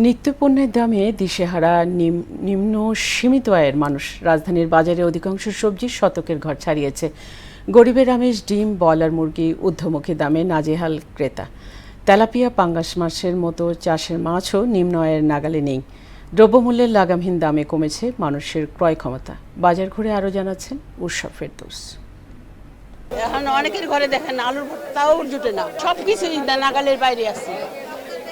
নিত্যপণ্যের দামে দিশেহারা নিম্ন সীমিত আয়ের মানুষ। রাজধানীর বাজারে অধিকাংশ সবজি শতকের ঘর ছাড়িয়েছে। গরিবের আমেজ, ডিম, ব্রয়লার মুরগি ঊর্ধ্বমুখী দামে নাজেহাল ক্রেতা। তেলাপিয়া, পাঙ্গাস মাছের মতো চাষের মাছও নিম্ন আয়ের নাগালে নেই। দ্রব্যমূল্যের লাগামহীন দামে কমেছে মানুষের ক্রয় ক্ষমতা। বাজার ঘুরে আরও জানাচ্ছেন উৎসব ফেরদৌস। এখন অনেকের ঘরে দেখেন আলুর ভর্তাও জুটে না, সবকিছুই নাগালের বাইরে আছে,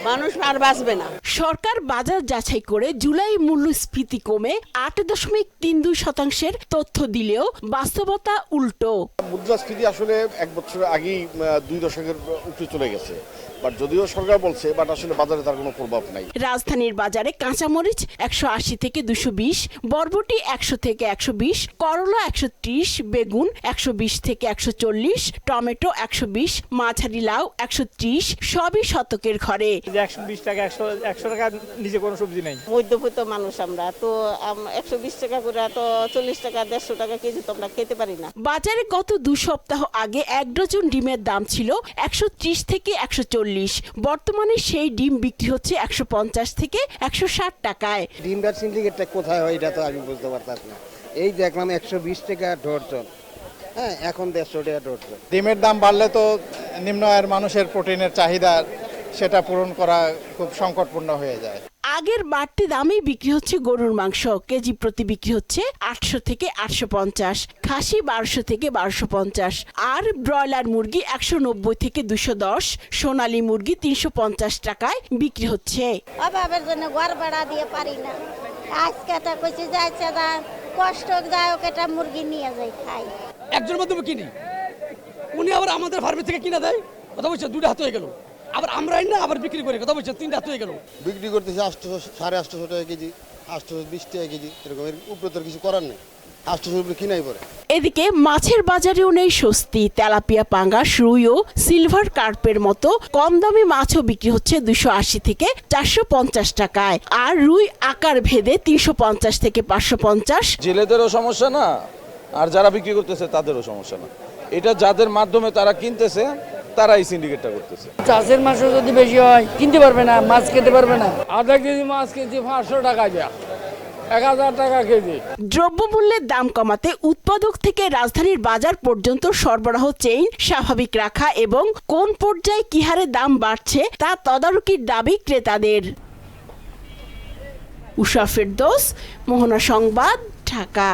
মানুষ আর বাঁচবে না। সরকার বাজার যাচাই করে জুলাই মূল্যস্ফীতি কমে 8.32% তথ্য দিলেও বাস্তবতা উল্টো। মুদ্রাস্ফীতি আসলে এক বছর আগেই 2 দশকের উপরে চলে গেছে, বাট যদিও সরকার বলছে, বাট আসলে বাজারে তার কোনো প্রভাব নাই। রাজধানীর বাজারে কাঁচামরিচ 180 থেকে 220, বরবটি 100 থেকে 120, করলা 130, বেগুন 120 থেকে 140, টমেটো 120, মাঝারি লাউ 130, সবই শতকের ঘরে। 120 টাকা 100 টাকা নিচে কোনো সবজি নেই। মধ্যবিত্ত মানুষ আমরা তো 120 টাকা করে তো 40 টাকা 150 টাকা কেজি তো আমরা খেতে পারি না। বাজারে গত 2 সপ্তাহ আগে 1 ডজন ডিমের দাম ছিল 130 থেকে 140, বর্তমানে সেই ডিম বিক্রি হচ্ছে 150 থেকে 160 টাকায়। ডিমটার সিন্ডিকেটটা কোথায় হয় এটা তো আমি বুঝতে পারতাম না। এই দেখলাম 120 টাকা ডজন, হ্যাঁ এখন 150 টাকা ডজন। ডিমের দাম বাড়লে তো নিম্ন আয়ের মানুষের প্রোটিনের চাহিদা সেটা পূরণ করা খুব সংকটপূর্ণ হয়ে যায়। আগের বাড়তি দামেই বিক্রি হচ্ছে গরুর মাংস, কেজি প্রতি বিক্রি হচ্ছে 800 থেকে 850, খাসি 1200 থেকে 1250, আর ব্রয়লার মুরগি 190 থেকে 210, সোনালী মুরগি 350 টাকায় বিক্রি হচ্ছে। অভাবের জন্য ঘর ভাড়া দিয়ে পারি না, আজকে তো কইছে যাচ্ছে না, কষ্ট যায় ওটা মুরগি নিয়ে যাই খাই। একজনের মাধ্যমে কিনি, উনি আবার আমাদের ফার্মে থেকে কিনা দেয়, কথা বলছে 2টা হাত হয়ে গেল, আবার আমরাই না আবার বিক্রি করি, কথা বলছে 3টা হাত হয়ে গেল। বিক্রি করতেছে 800, 850 টাকা কেজি, 820 টাকা কেজি, এরকম উপরে তো কিছু করার নেই, 800 উপরে কিনাই পড়ে। এদিকে মাছের বাজারেও নেই স্বস্তি। তেলাপিয়া, পাঙ্গাস, রুই ও সিলভার কার্পের মতো কম দামি মাছও বিক্রি হচ্ছে 280 থেকে 450 টাকায়, আর রুই আকার ভেদে 350 থেকে 550। জেলেদেরও সমস্যা না, আর যারা বিক্রি করতেছে তাদেরও সমস্যা না। এটা যাদের মাধ্যমে তারা কিনতেছে তারাই সিন্ডিকেটটা করতেছে। চাষের মাছও যদি বেশি হয় কিনতে পারবে না, মাছ খেতে পারবে না। আধা কেজি মাছ কেজি 500 টাকা যায়, 1000 টাকা কেজি। দ্রব্যমূল্যের দাম কমাতে উৎপাদক থেকে রাজধানীর বাজার পর্যন্ত সরবরাহ চেইন স্বাভাবিক রাখা এবং কোন পর্যায়ে কি হারে দাম বাড়ছে তা তদারকির দাবি ক্রেতাদের। উষা ফেরদৌস, মোহনা সংবাদ, ঢাকা।